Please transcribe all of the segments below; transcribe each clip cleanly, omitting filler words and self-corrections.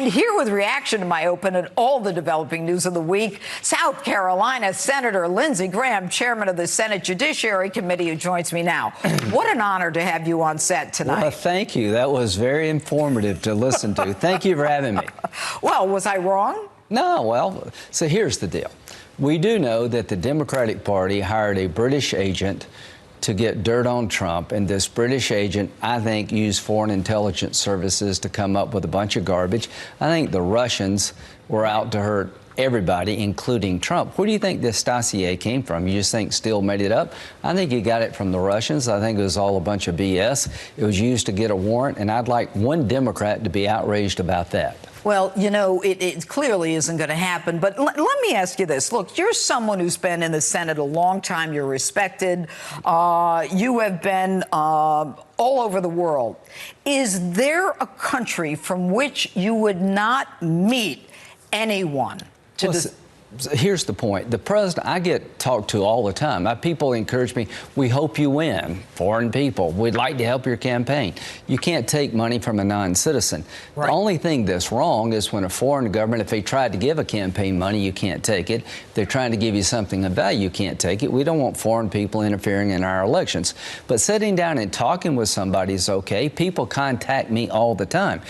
And here with reaction to my open and all the developing news of the week, South Carolina Senator Lindsey Graham, chairman of the Senate Judiciary Committee, who joins me now. What an honor to have you on set tonight. Well, thank you. That was very informative to listen to. Thank you for having me. Well, was I wrong? No, well, so here's the deal. We do know that the Democratic Party hired a British agent to get dirt on Trump, and this British agent, I think, used foreign intelligence services to come up with a bunch of garbage. I think the Russians were out to hurt everybody, including Trump. Where do you think this dossier came from? You just think Steele made it up? I think he got it from the Russians. I think it was all a bunch of BS. It was used to get a warrant, and I'd like one Democrat to be outraged about that. Well, you know, it clearly isn't going to happen. But let me ask you this. Look, you're someone who's been in the Senate a long time. You're respected. You have been all over the world. Is there a country from which you would not meet anyone to Here's the point. The president, I get talked to all the time. People encourage me, we hope you win. Foreign people, we'd like to help your campaign. You can't take money from a non-citizen. Right. The only thing that's wrong is when a foreign government, if they tried to give a campaign money, you can't take it. If they're trying to give you something of value, you can't take it. We don't want foreign people interfering in our elections. But sitting down and talking with somebody is okay. People contact me all the time.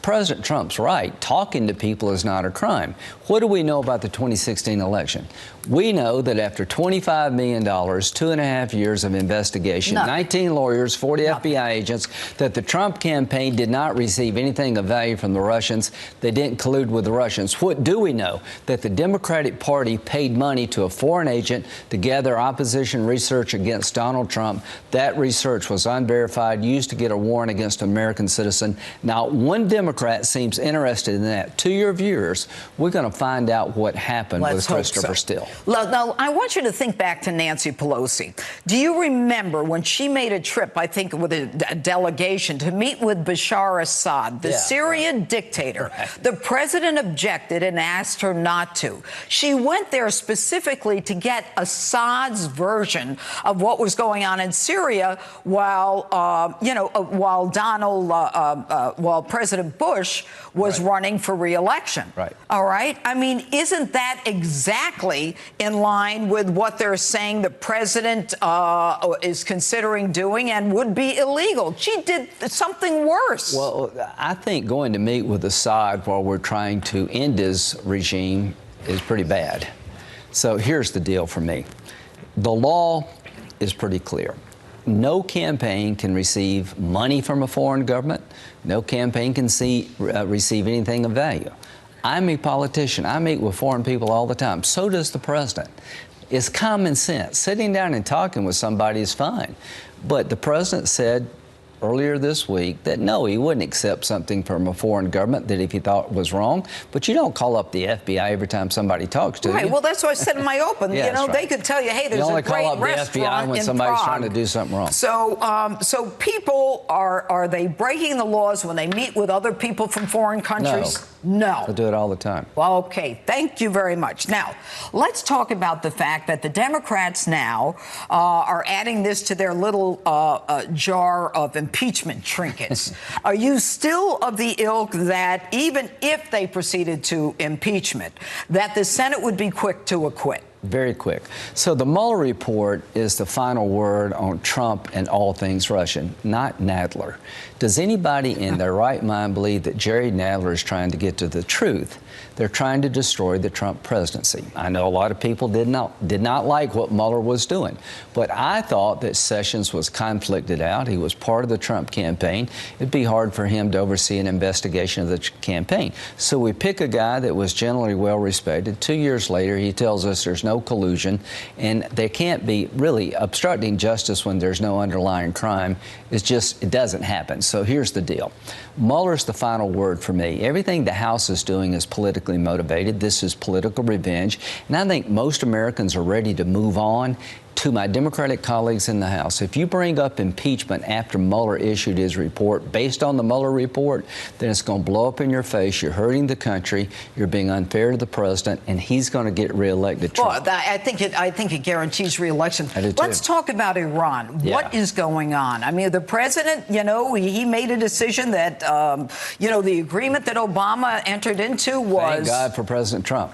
President Trump's right. Talking to people is not a crime. What do we know about the 2016 election? We know that after $25 million, 2.5 years of investigation, 19 lawyers, 40 FBI agents, that the Trump campaign did not receive anything of value from the Russians. They didn't collude with the Russians. What do we know? That the Democratic Party paid money to a foreign agent to gather opposition research against Donald Trump. That research was unverified, used to get a warrant against an American citizen. Now, one Democrat seems interested in that. To your viewers, we're going to find out what happened with Christopher Steele. Now, I want you to think back to Nancy Pelosi. Do you remember when she made a trip, I think, with a delegation to meet with Bashar Assad, the Syrian dictator? Right. The president objected and asked her not to. She went there specifically to get Assad's version of what was going on in Syria while, while President Bush was running for re-election. Right. All right. I mean, isn't that exactly in line with what they're saying the president is considering doing and would be illegal? She did something worse. Well, I think going to meet with Assad while we're trying to end his regime is pretty bad. So here's the deal for me. The law is pretty clear. No campaign can receive money from a foreign government. No campaign can receive anything of value. I'm a politician. I meet with foreign people all the time. So does the president. It's common sense. Sitting down and talking with somebody is fine. But the president said earlier this week that no, he wouldn't accept something from a foreign government that if he thought was wrong. But you don't call up the FBI every time somebody talks to you. Right. Well, that's what I said in my open. Yeah, you know, they could tell you, hey, there's a great restaurant in Prague. You only call up the FBI when somebody's trying to do something wrong. So people are they breaking the laws when they meet with other people from foreign countries? No. They do it all the time. Well, okay. Thank you very much. Now, let's talk about the fact that the Democrats now are adding this to their little jar of impeachment trinkets. Are you still of the ilk that even if they proceeded to impeachment, that the Senate would be quick to acquit? Very quick. So the Mueller report is the final word on Trump and all things Russian, not Nadler. Does anybody in their right mind believe that Jerry Nadler is trying to get to the truth? They're trying to destroy the Trump presidency. I know a lot of people did not like what Mueller was doing, but I thought that Sessions was conflicted out. He was part of the Trump campaign. It'd be hard for him to oversee an investigation of the campaign. So we pick a guy that was generally well respected. 2 years later, he tells us there's no collusion, and there can't be really obstructing justice when there's no underlying crime. It's just, it doesn't happen. So here's the deal. Mueller's the final word for me. Everything the House is doing is politically motivated. This is political revenge. And I think most Americans are ready to move on. to my Democratic colleagues in the House, if you bring up impeachment after Mueller issued his report, based on the Mueller report, then it's going to blow up in your face. You're hurting the country. You're being unfair to the president, and he's going to get reelected. Trump. Well, I think it guarantees reelection. I do too. Let's talk about Iran. Yeah. What is going on? I mean, the president, he made a decision that, the agreement that Obama entered into was... Thank God for President Trump.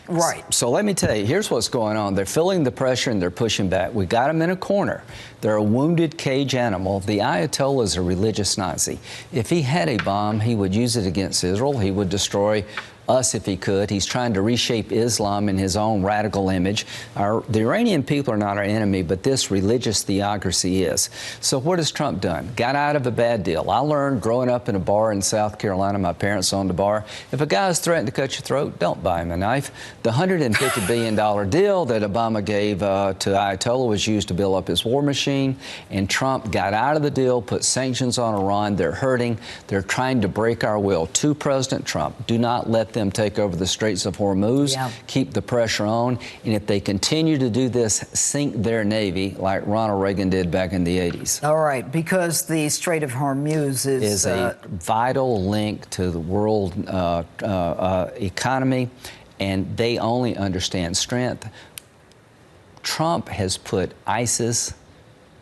Right. So let me tell you, here's what's going on. They're feeling the pressure and they're pushing back. We got them in a corner. They're a wounded cage animal. The Ayatollah is a religious Nazi. If he had a bomb, he would use it against Israel. He would destroy us if he could. He's trying to reshape Islam in his own radical image. The Iranian people are not our enemy, but this religious theocracy is. So what has Trump done? Got out of a bad deal. I learned growing up in a bar in South Carolina, my parents owned a bar, if a guy is threatening to cut your throat, don't buy him a knife. The $150 billion deal that Obama gave to Ayatollah was used to build up his war machine, and Trump got out of the deal, put sanctions on Iran. They're hurting. They're trying to break our will. To President Trump, do not let them take over the Straits of Hormuz. Yeah. Keep the pressure on. And if they continue to do this, sink their Navy like Ronald Reagan did back in the 80s. All right, because the Strait of Hormuz is a vital link to the world economy, and they only understand strength. Trump has put ISIS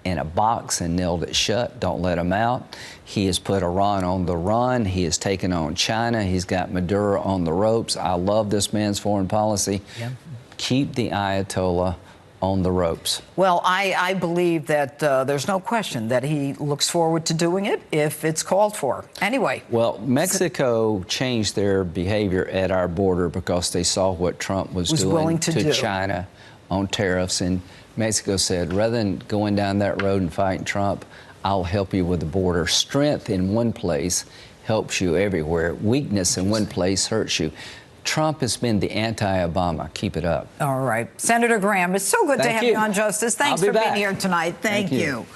in a box and nailed it shut. Don't let him out. He has put Iran on the run. He has taken on China. He's got Maduro on the ropes. I love this man's foreign policy. Yeah. Keep the Ayatollah on the ropes. Well, I believe that there's no question that he looks forward to doing it if it's called for. Anyway. Well, Mexico changed their behavior at our border because they saw what Trump was doing to China on tariffs, and Mexico said, rather than going down that road and fighting Trump, I'll help you with the border. Strength in one place helps you everywhere. Weakness in one place hurts you. Trump has been the anti-Obama. Keep it up. All right. Senator Graham, it's so good to have you on, Justice. Thanks for being here tonight. Thank you.